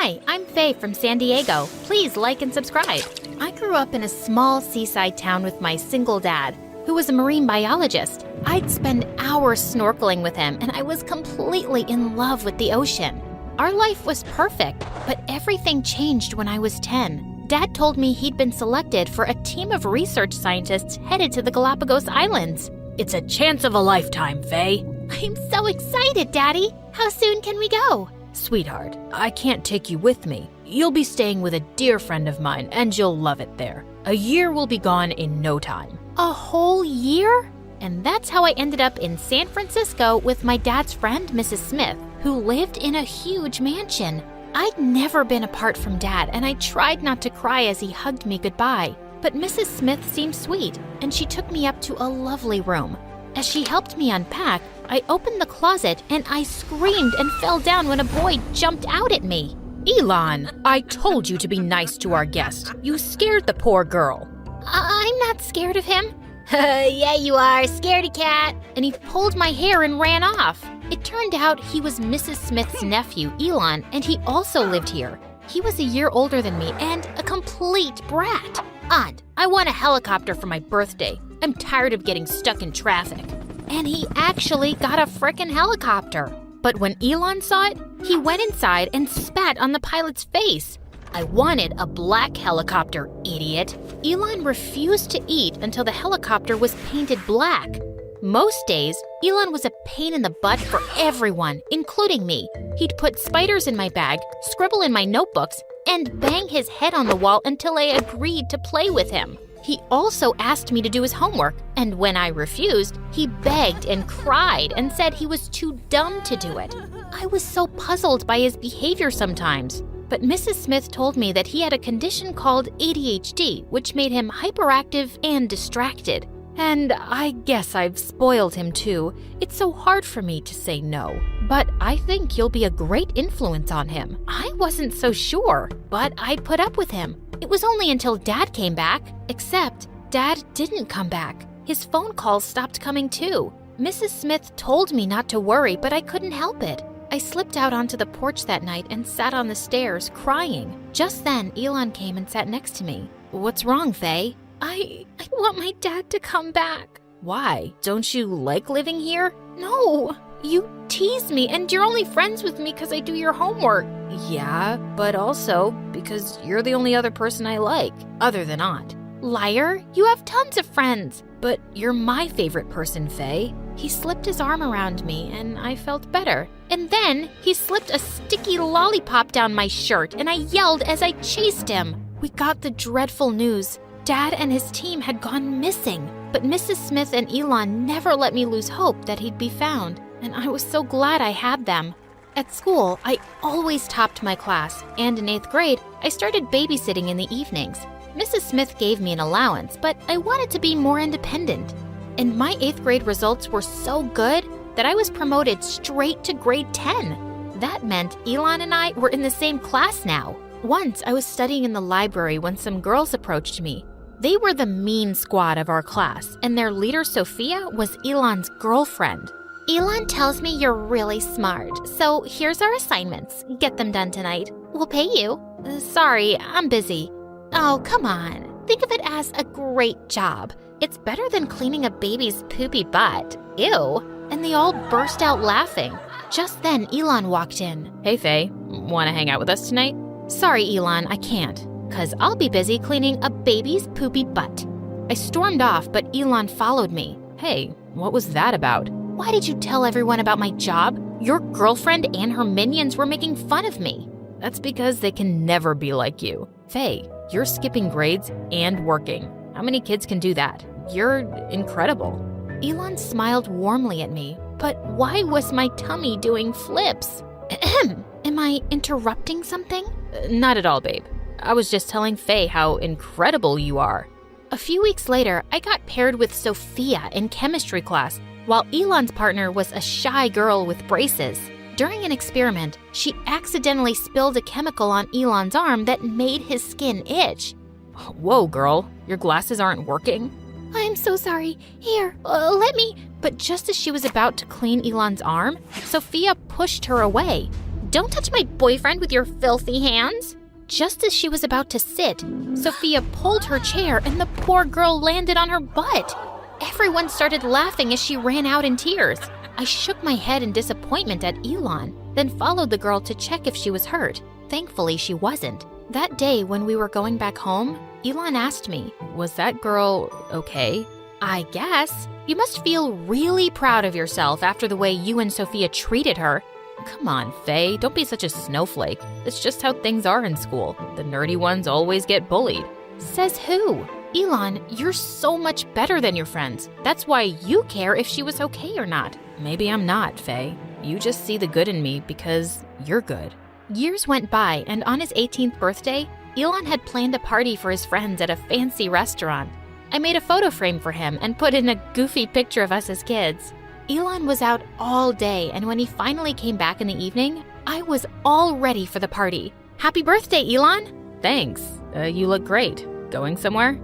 Hi, I'm Faye from San Diego. Please like and subscribe. I grew up in a small seaside town with my single dad, who was a marine biologist. I'd spend hours snorkeling with him, and I was completely in love with the ocean. Our life was perfect, but everything changed when I was 10. Dad told me he'd been selected for a team of research scientists headed to the Galapagos Islands. It's a chance of a lifetime, Faye. I'm so excited, Daddy. How soon can we go? Sweetheart, I can't take you with me. You'll be staying with a dear friend of mine, and you'll love it there. A year will be gone in no time. A whole year? And that's how I ended up in San Francisco with my dad's friend, Mrs. Smith, who lived in a huge mansion. I'd never been apart from Dad, and I tried not to cry as he hugged me goodbye. But Mrs. Smith seemed sweet, and she took me up to a lovely room. As she helped me unpack, I opened the closet and I screamed and fell down when a boy jumped out at me. Elon, I told you to be nice to our guest. You scared the poor girl. I'm not scared of him. Yeah, you are, scaredy cat. And he pulled my hair and ran off. It turned out he was Mrs. Smith's nephew, Elon, and he also lived here. He was a year older than me and a complete brat. Aunt, I want a helicopter for my birthday. I'm tired of getting stuck in traffic. And he actually got a frickin' helicopter. But when Elon saw it, he went inside and spat on the pilot's face. I wanted a black helicopter, idiot. Elon refused to eat until the helicopter was painted black. Most days, Elon was a pain in the butt for everyone, including me. He'd put spiders in my bag, scribble in my notebooks, and bang his head on the wall until I agreed to play with him. He also asked me to do his homework, and when I refused, he begged and cried and said he was too dumb to do it. I was so puzzled by his behavior sometimes. But Mrs. Smith told me that he had a condition called ADHD, which made him hyperactive and distracted. And I guess I've spoiled him too. It's so hard for me to say no. But I think you'll be a great influence on him. I wasn't so sure, but I'd put up with him. It was only until Dad came back, except Dad didn't come back. His phone calls stopped coming too. Mrs. Smith told me not to worry, but I couldn't help it. I slipped out onto the porch that night and sat on the stairs, crying. Just then, Elon came and sat next to me. What's wrong, Faye? I want my dad to come back. Why? Don't you like living here? No, you tease me and you're only friends with me because I do your homework. Yeah, but also because you're the only other person I like, other than Aunt. Liar, you have tons of friends. But you're my favorite person, Faye. He slipped his arm around me and I felt better. And then he slipped a sticky lollipop down my shirt and I yelled as I chased him. We got the dreadful news. Dad and his team had gone missing, but Mrs. Smith and Elon never let me lose hope that he'd be found, and I was so glad I had them. At school, I always topped my class, and in 8th grade, I started babysitting in the evenings. Mrs. Smith gave me an allowance, but I wanted to be more independent. And my 8th grade results were so good that I was promoted straight to grade 10. That meant Elon and I were in the same class now. Once, I was studying in the library when some girls approached me. They were the mean squad of our class, and their leader, Sophia, was Elon's girlfriend. Elon tells me you're really smart, so here's our assignments. Get them done tonight. We'll pay you. Sorry, I'm busy. Oh, come on. Think of it as a great job. It's better than cleaning a baby's poopy butt. Ew. And they all burst out laughing. Just then, Elon walked in. Hey, Faye. Want to hang out with us tonight? Sorry, Elon, I can't. 'Cause I'll be busy cleaning a baby's poopy butt. I stormed off, but Elon followed me. Hey, what was that about? Why did you tell everyone about my job? Your girlfriend and her minions were making fun of me. That's because they can never be like you. Faye, you're skipping grades and working. How many kids can do that? You're incredible. Elon smiled warmly at me, but why was my tummy doing flips? Am I interrupting something? Not at all, babe. I was just telling Faye how incredible you are. A few weeks later, I got paired with Sophia in chemistry class, while Elon's partner was a shy girl with braces. During an experiment, she accidentally spilled a chemical on Elon's arm that made his skin itch. Whoa, girl, your glasses aren't working? I'm so sorry. Here, let me. But just as she was about to clean Elon's arm, Sophia pushed her away. Don't touch my boyfriend with your filthy hands. Just as she was about to sit, Sophia pulled her chair and the poor girl landed on her butt. Everyone started laughing as she ran out in tears. I shook my head in disappointment at Elon, then followed the girl to check if she was hurt. Thankfully, she wasn't. That day, when we were going back home, Elon asked me, Was that girl okay? I guess. You must feel really proud of yourself after the way you and Sophia treated her. Come on, Faye, don't be such a snowflake. It's just how things are in school. The nerdy ones always get bullied. Says who? Elon, you're so much better than your friends. That's why you care if she was okay or not. Maybe I'm not, Faye. You just see the good in me because you're good. Years went by, and on his 18th birthday, Elon had planned a party for his friends at a fancy restaurant. I made a photo frame for him and put in a goofy picture of us as kids. Elon was out all day, and when he finally came back in the evening, I was all ready for the party. Happy birthday, Elon! Thanks. You look great. Going somewhere?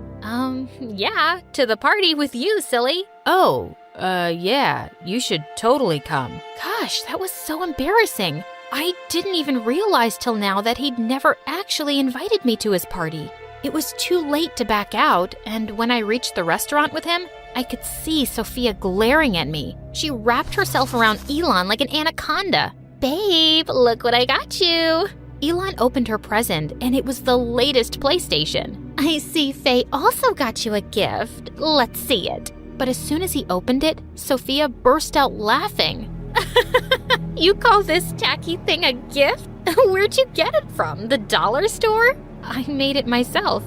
Yeah, to the party with you, silly. Oh, yeah, you should totally come. Gosh, that was so embarrassing. I didn't even realize till now that he'd never actually invited me to his party. It was too late to back out, and when I reached the restaurant with him, I could see Sophia glaring at me. She wrapped herself around Elon like an anaconda. Babe, look what I got you. Elon opened her present, and it was the latest PlayStation. I see Faye also got you a gift. Let's see it. But as soon as he opened it, Sophia burst out laughing. You call this tacky thing a gift? Where'd you get it from? The dollar store? I made it myself.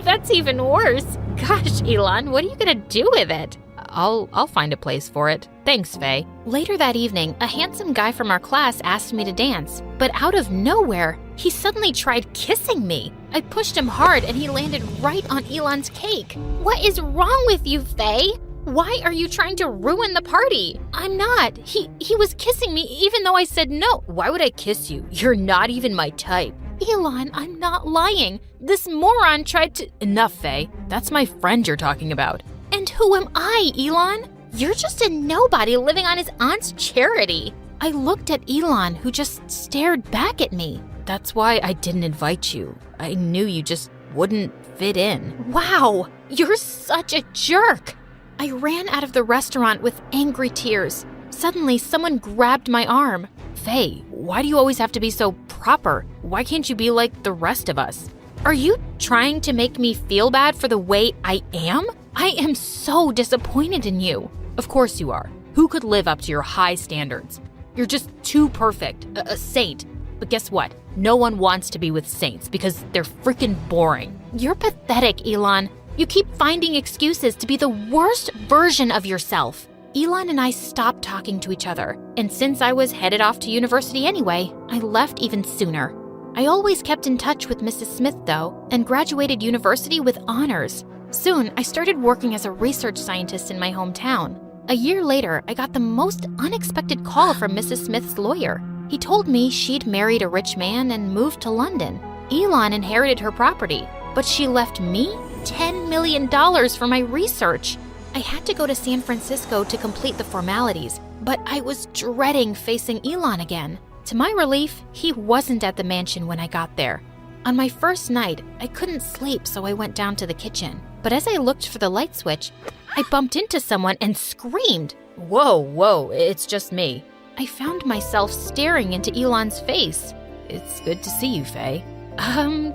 That's even worse. Gosh, Elon, what are you gonna do with it? I'll find a place for it. Thanks, Faye. Later that evening, a handsome guy from our class asked me to dance, but out of nowhere, he suddenly tried kissing me. I pushed him hard and he landed right on Elon's cake. What is wrong with you, Faye? Why are you trying to ruin the party? I'm not. He was kissing me even though I said no. Why would I kiss you? You're not even my type. Elon, I'm not lying. This moron tried to— Enough, Faye. That's my friend you're talking about. And who am I, Elon? You're just a nobody living on his aunt's charity. I looked at Elon, who just stared back at me. That's why I didn't invite you. I knew you just wouldn't fit in. Wow, you're such a jerk. I ran out of the restaurant with angry tears. Suddenly, someone grabbed my arm. Faye, why do you always have to be so proper? Why can't you be like the rest of us? Are you trying to make me feel bad for the way I am? I am so disappointed in you. Of course you are. Who could live up to your high standards? You're just too perfect, a saint. But guess what? No one wants to be with saints because they're freaking boring. You're pathetic, Elon. You keep finding excuses to be the worst version of yourself. Elon and I stopped talking to each other, and since I was headed off to university anyway, I left even sooner. I always kept in touch with Mrs. Smith, though, and graduated university with honors. Soon, I started working as a research scientist in my hometown. A year later, I got the most unexpected call from Mrs. Smith's lawyer. He told me she'd married a rich man and moved to London. Elon inherited her property, but she left me $10 million for my research. I had to go to San Francisco to complete the formalities, but I was dreading facing Elon again. To my relief, he wasn't at the mansion when I got there. On my first night, I couldn't sleep, so I went down to the kitchen. But as I looked for the light switch, I bumped into someone and screamed. Whoa, it's just me. I found myself staring into Elon's face. It's good to see you, Faye.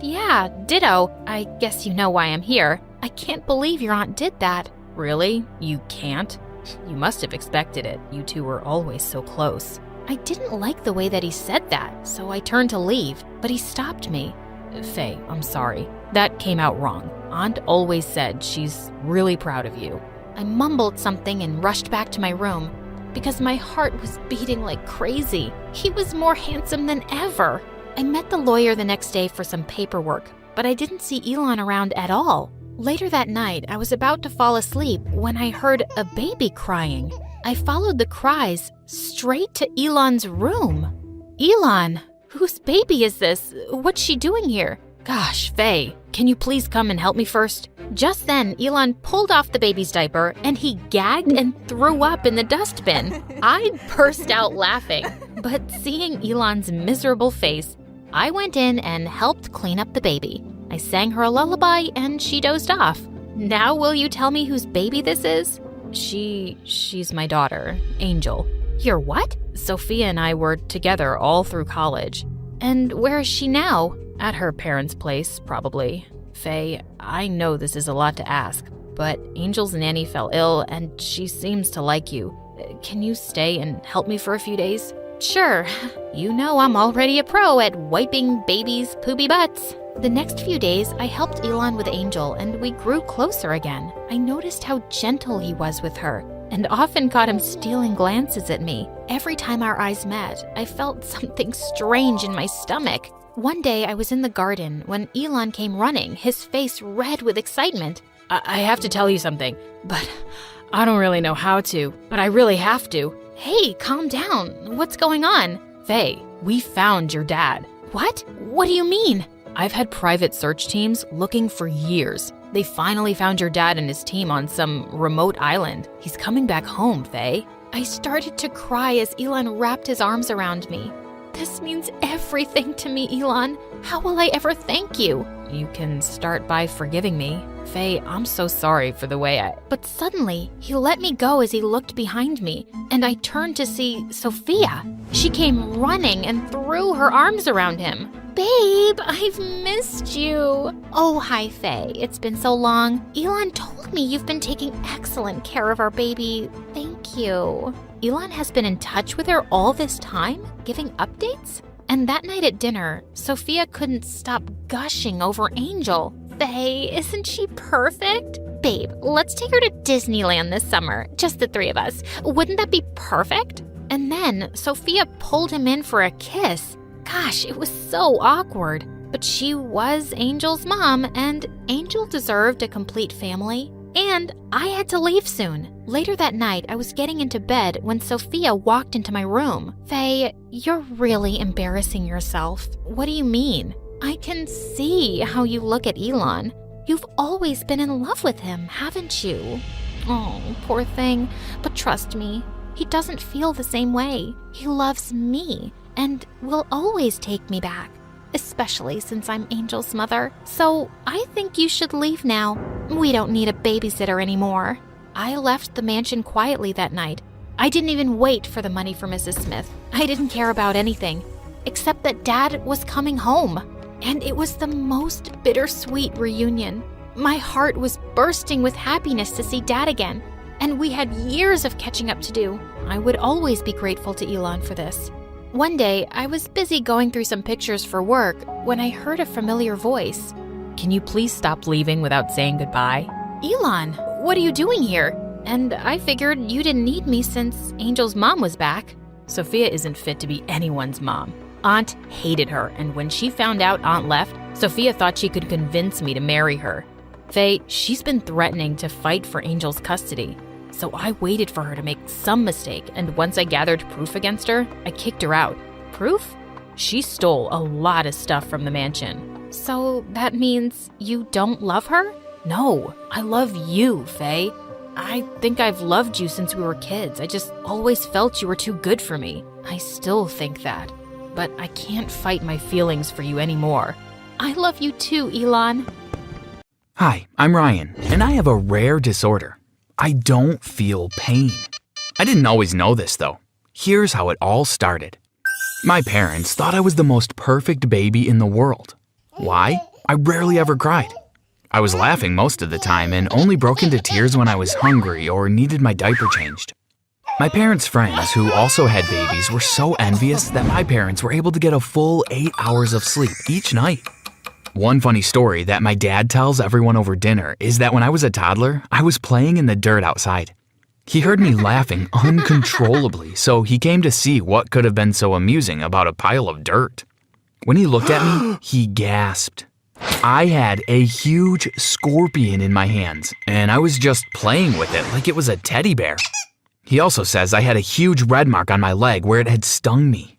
Yeah, ditto. I guess you know why I'm here. I can't believe your aunt did that. Really? You can't? You must have expected it. You two were always so close. I didn't like the way that he said that, so I turned to leave, but he stopped me. Faye, I'm sorry. That came out wrong. Aunt always said she's really proud of you. I mumbled something and rushed back to my room because my heart was beating like crazy. He was more handsome than ever. I met the lawyer the next day for some paperwork, but I didn't see Elon around at all. Later that night, I was about to fall asleep when I heard a baby crying. I followed the cries straight to Elon's room. Elon, whose baby is this? What's she doing here? Gosh, Faye, can you please come and help me first? Just then, Elon pulled off the baby's diaper and he gagged and threw up in the dustbin. I burst out laughing. But seeing Elon's miserable face, I went in and helped clean up the baby. I sang her a lullaby and she dozed off. Now will you tell me whose baby this is? She's my daughter, Angel. Your what? Sophia and I were together all through college. And where is she now? At her parents' place, probably. Faye, I know this is a lot to ask, but Angel's nanny fell ill and she seems to like you. Can you stay and help me for a few days? Sure. You know I'm already a pro at wiping babies' poopy butts. The next few days, I helped Elon with Angel, and we grew closer again. I noticed how gentle he was with her, and often caught him stealing glances at me. Every time our eyes met, I felt something strange in my stomach. One day, I was in the garden when Elon came running, his face red with excitement. I have to tell you something, but I don't really know how to, but I really have to. Hey, calm down. What's going on? Faye, we found your dad. What? What do you mean? I've had private search teams looking for years. They finally found your dad and his team on some remote island. He's coming back home, Faye. I started to cry as Elon wrapped his arms around me. This means everything to me, Elon. How will I ever thank you? You can start by forgiving me. Faye, I'm so sorry for the way I... But suddenly, he let me go as he looked behind me, and I turned to see Sophia. She came running and threw her arms around him. Babe, I've missed you. Oh, hi, Faye. It's been so long. Elon told me you've been taking excellent care of our baby. Thank you. Elon has been in touch with her all this time, giving updates? And that night at dinner, Sophia couldn't stop gushing over Angel. Faye, isn't she perfect? Babe, let's take her to Disneyland this summer, just the three of us. Wouldn't that be perfect? And then Sophia pulled him in for a kiss. Gosh, it was so awkward. But she was Angel's mom, and Angel deserved a complete family. And I had to leave soon. Later that night, I was getting into bed when Sophia walked into my room. Faye, you're really embarrassing yourself. What do you mean? I can see how you look at Elon. You've always been in love with him, haven't you? Oh, poor thing. But trust me, he doesn't feel the same way. He loves me and will always take me back, especially since I'm Angel's mother. So I think you should leave now. We don't need a babysitter anymore. I left the mansion quietly that night. I didn't even wait for the money for Mrs. Smith. I didn't care about anything, except that Dad was coming home. And it was the most bittersweet reunion. My heart was bursting with happiness to see Dad again, and we had years of catching up to do. I would always be grateful to Elon for this. One day, I was busy going through some pictures for work when I heard a familiar voice. Can you please stop leaving without saying goodbye? Elon, what are you doing here? And I figured you didn't need me since Angel's mom was back. Sophia isn't fit to be anyone's mom. Aunt hated her, and when she found out Aunt left, Sophia thought she could convince me to marry her. Faye, she's been threatening to fight for Angel's custody. So I waited for her to make some mistake, and once I gathered proof against her, I kicked her out. Proof? She stole a lot of stuff from the mansion. So that means you don't love her? No, I love you, Faye. I think I've loved you since we were kids. I just always felt you were too good for me. I still think that. But I can't fight my feelings for you anymore. I love you too, Elon. Hi, I'm Ryan, and I have a rare disorder. I don't feel pain. I didn't always know this, though. Here's how it all started. My parents thought I was the most perfect baby in the world. Why? I rarely ever cried. I was laughing most of the time and only broke into tears when I was hungry or needed my diaper changed. My parents' friends who also had babies were so envious that my parents were able to get a full 8 hours of sleep each night. One funny story that my dad tells everyone over dinner is that when I was a toddler, I was playing in the dirt outside. He heard me laughing uncontrollably, so he came to see what could have been so amusing about a pile of dirt. When he looked at me, he gasped. I had a huge scorpion in my hands, and I was just playing with it like it was a teddy bear. He also says I had a huge red mark on my leg where it had stung me.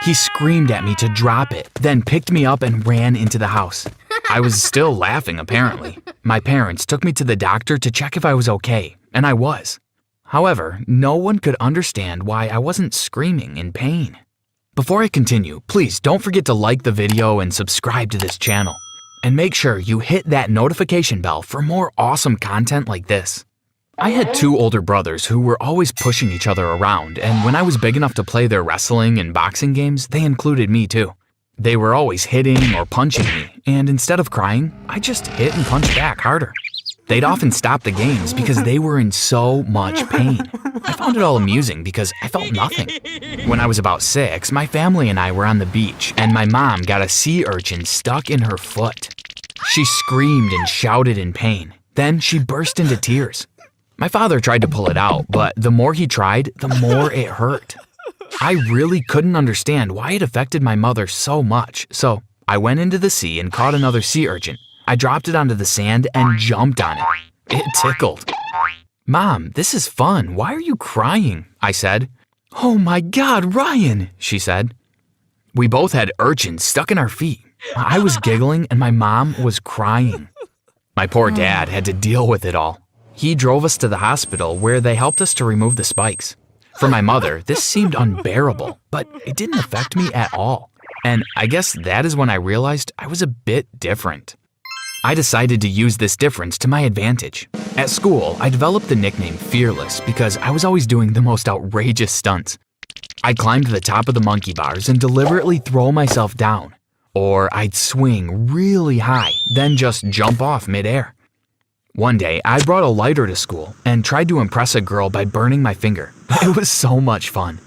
He screamed at me to drop it, then picked me up and ran into the house. I was still laughing, apparently. My parents took me to the doctor to check if I was okay, and I was. However, no one could understand why I wasn't screaming in pain. Before I continue, please don't forget to like the video and subscribe to this channel. And make sure you hit that notification bell for more awesome content like this. I had 2 older brothers who were always pushing each other around, and when I was big enough to play their wrestling and boxing games, they included me too. They were always hitting or punching me, and instead of crying, I just hit and punched back harder. They'd often stop the games because they were in so much pain. I found it all amusing because I felt nothing. When I was about 6, my family and I were on the beach, and my mom got a sea urchin stuck in her foot. She screamed and shouted in pain. Then she burst into tears. My father tried to pull it out, but the more he tried, the more it hurt. I really couldn't understand why it affected my mother so much, so I went into the sea and caught another sea urchin. I dropped it onto the sand and jumped on it. It tickled. "Mom, this is fun. Why are you crying?" I said. "Oh my God, Ryan," she said. We both had urchins stuck in our feet. I was giggling and my mom was crying. My poor dad had to deal with it all. He drove us to the hospital where they helped us to remove the spikes. For my mother, this seemed unbearable, but it didn't affect me at all. And I guess that is when I realized I was a bit different. I decided to use this difference to my advantage. At school, I developed the nickname Fearless because I was always doing the most outrageous stunts. I'd climb to the top of the monkey bars and deliberately throw myself down. Or I'd swing really high, then just jump off midair. One day, I brought a lighter to school and tried to impress a girl by burning my finger. It was so much fun.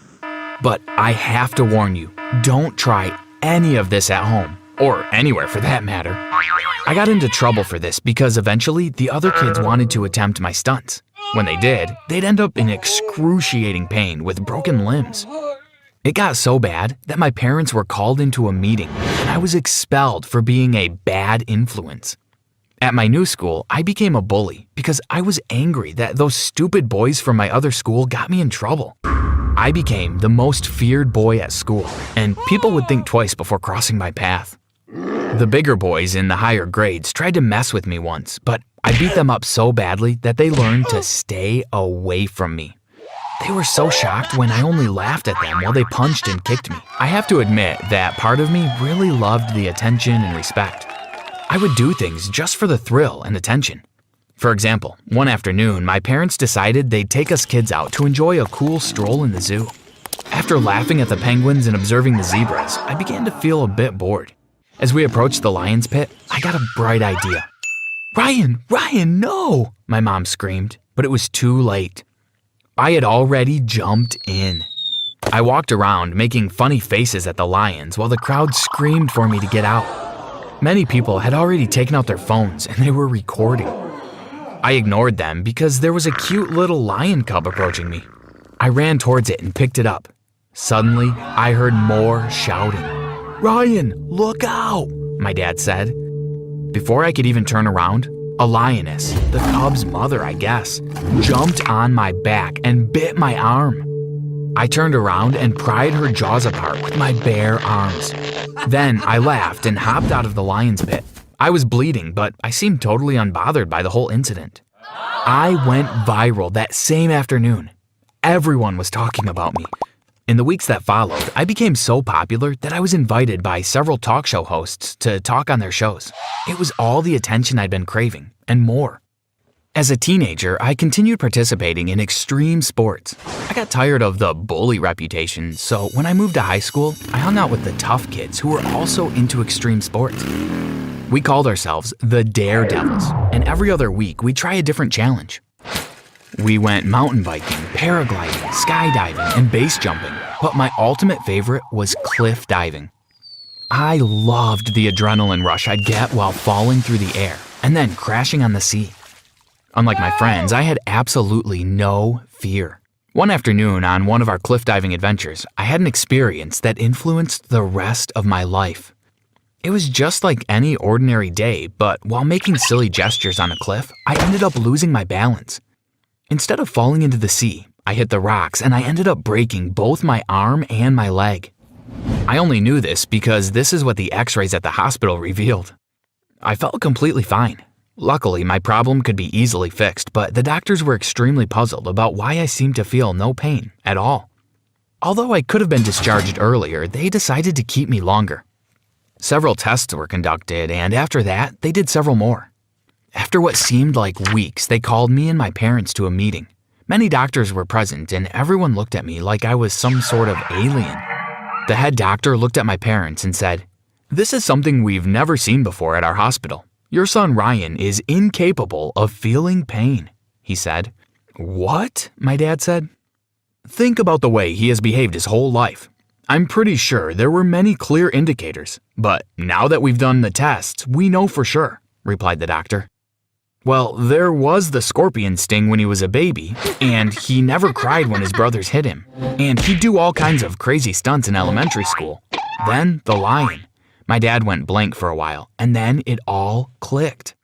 But I have to warn you, don't try any of this at home, or anywhere for that matter. I got into trouble for this because eventually the other kids wanted to attempt my stunts. When they did, they'd end up in excruciating pain with broken limbs. It got so bad that my parents were called into a meeting and I was expelled for being a bad influence. At my new school, I became a bully because I was angry that those stupid boys from my other school got me in trouble. I became the most feared boy at school, and people would think twice before crossing my path. The bigger boys in the higher grades tried to mess with me once, but I beat them up so badly that they learned to stay away from me. They were so shocked when I only laughed at them while they punched and kicked me. I have to admit that part of me really loved the attention and respect. I would do things just for the thrill and attention. For example, one afternoon, my parents decided they'd take us kids out to enjoy a cool stroll in the zoo. After laughing at the penguins and observing the zebras, I began to feel a bit bored. As we approached the lion's pit, I got a bright idea. Ryan, no!" my mom screamed, but it was too late. I had already jumped in. I walked around making funny faces at the lions while the crowd screamed for me to get out. Many people had already taken out their phones and they were recording. I ignored them because there was a cute little lion cub approaching me. I ran towards it and picked it up. Suddenly, I heard more shouting. "Ryan, look out!" my dad said. Before I could even turn around, a lioness, the cub's mother I guess, jumped on my back and bit my arm. I turned around and pried her jaws apart with my bare arms. Then I laughed and hopped out of the lion's pit. I was bleeding, but I seemed totally unbothered by the whole incident. I went viral that same afternoon. Everyone was talking about me. In the weeks that followed, I became so popular that I was invited by several talk show hosts to talk on their shows. It was all the attention I'd been craving, and more. As a teenager, I continued participating in extreme sports. I got tired of the bully reputation, so when I moved to high school, I hung out with the tough kids who were also into extreme sports. We called ourselves the Daredevils, and every other week we'd try a different challenge. We went mountain biking, paragliding, skydiving, and base jumping, but my ultimate favorite was cliff diving. I loved the adrenaline rush I'd get while falling through the air and then crashing on the sea. Unlike my friends, I had absolutely no fear. One afternoon on one of our cliff diving adventures, I had an experience that influenced the rest of my life. It was just like any ordinary day, but while making silly gestures on a cliff, I ended up losing my balance. Instead of falling into the sea, I hit the rocks and I ended up breaking both my arm and my leg. I only knew this because this is what the x-rays at the hospital revealed. I felt completely fine. Luckily, my problem could be easily fixed, but the doctors were extremely puzzled about why I seemed to feel no pain at all. Although I could have been discharged earlier, they decided to keep me longer. Several tests were conducted, and after that, they did several more. After what seemed like weeks, they called me and my parents to a meeting. Many doctors were present, and everyone looked at me like I was some sort of alien. The head doctor looked at my parents and said, "This is something we've never seen before at our hospital. Your son Ryan is incapable of feeling pain," he said. "What?" my dad said. "Think about the way he has behaved his whole life. I'm pretty sure there were many clear indicators, but now that we've done the tests, we know for sure," replied the doctor. "Well, there was the scorpion sting when he was a baby, and he never cried when his brothers hit him, and he'd do all kinds of crazy stunts in elementary school. Then the lion." My dad went blank for a while, and then it all clicked.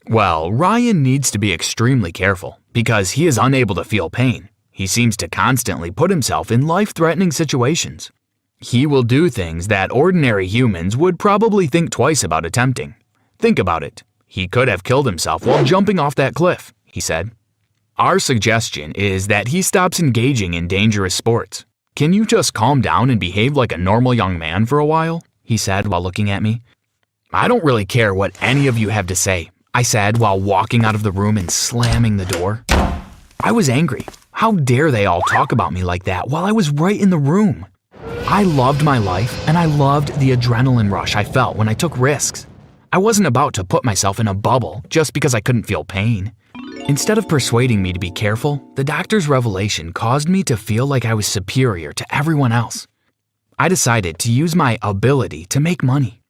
"Well, Ryan needs to be extremely careful because he is unable to feel pain. He seems to constantly put himself in life-threatening situations. He will do things that ordinary humans would probably think twice about attempting. Think about it. He could have killed himself while jumping off that cliff," he said. "Our suggestion is that he stops engaging in dangerous sports. Can you just calm down and behave like a normal young man for a while?" he said while looking at me. "I don't really care what any of you have to say," I said while walking out of the room and slamming the door. I was angry. How dare they all talk about me like that while I was right in the room? I loved my life, and I loved the adrenaline rush I felt when I took risks. I wasn't about to put myself in a bubble just because I couldn't feel pain. Instead of persuading me to be careful, the doctor's revelation caused me to feel like I was superior to everyone else. I decided to use my ability to make money.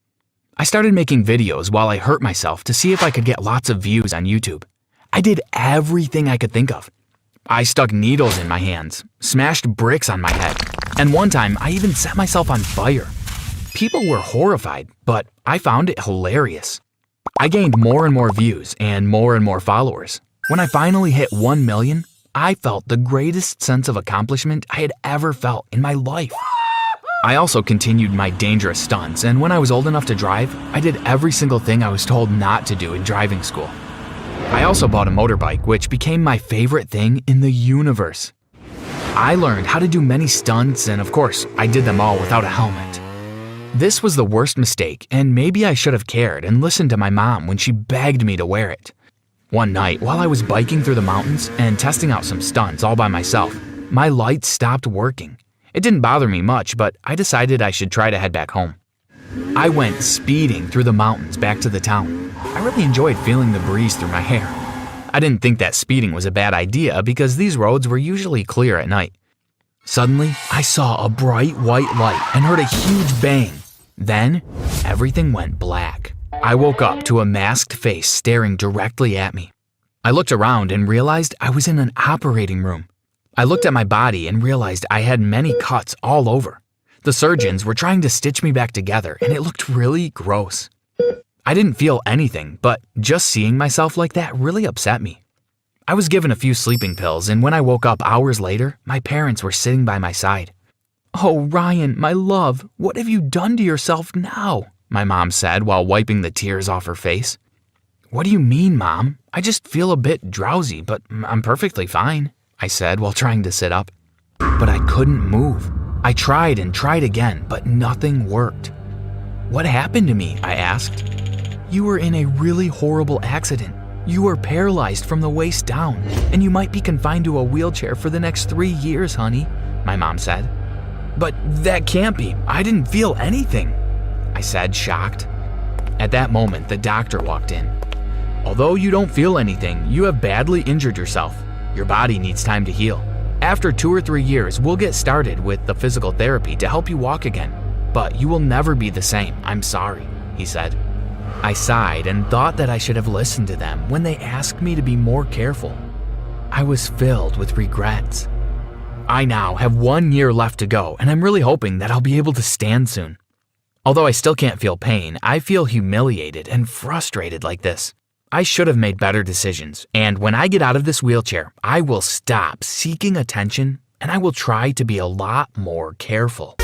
I started making videos while I hurt myself to see if I could get lots of views on YouTube. I did everything I could think of. I stuck needles in my hands, smashed bricks on my head, and one time I even set myself on fire. People were horrified, but I found it hilarious. I gained more and more views and more followers. When I finally hit 1 million, I felt the greatest sense of accomplishment I had ever felt in my life. I also continued my dangerous stunts, and when I was old enough to drive, I did every single thing I was told not to do in driving school. I also bought a motorbike, which became my favorite thing in the universe. I learned how to do many stunts, and of course, I did them all without a helmet. This was the worst mistake, and maybe I should have cared and listened to my mom when she begged me to wear it. One night, while I was biking through the mountains and testing out some stunts all by myself, my lights stopped working. It didn't bother me much, but I decided I should try to head back home. I went speeding through the mountains back to the town. I really enjoyed feeling the breeze through my hair. I didn't think that speeding was a bad idea because these roads were usually clear at night. Suddenly, I saw a bright white light and heard a huge bang. Then, everything went black. I woke up to a masked face staring directly at me. I looked around and realized I was in an operating room. I looked at my body and realized I had many cuts all over. The surgeons were trying to stitch me back together, and it looked really gross. I didn't feel anything, but just seeing myself like that really upset me. I was given a few sleeping pills, and when I woke up hours later, my parents were sitting by my side. "Oh, Ryan, my love, what have you done to yourself now?" my mom said while wiping the tears off her face. "What do you mean, Mom? I just feel a bit drowsy, but I'm perfectly fine," I said while trying to sit up. But I couldn't move. I tried and tried again, but nothing worked. "What happened to me?" I asked. "You were in a really horrible accident. You were paralyzed from the waist down, and you might be confined to a wheelchair for the next 3 years, honey," my mom said. "But that can't be. I didn't feel anything," I said, shocked. At that moment, the doctor walked in. "Although you don't feel anything, you have badly injured yourself. Your body needs time to heal. After 2 or 3 years, we'll get started with the physical therapy to help you walk again. But you will never be the same. I'm sorry," he said. I sighed and thought that I should have listened to them when they asked me to be more careful. I was filled with regrets. I now have 1 year left to go, and I'm really hoping that I'll be able to stand soon. Although I still can't feel pain, I feel humiliated and frustrated like this. I should have made better decisions, and when I get out of this wheelchair, I will stop seeking attention and I will try to be a lot more careful.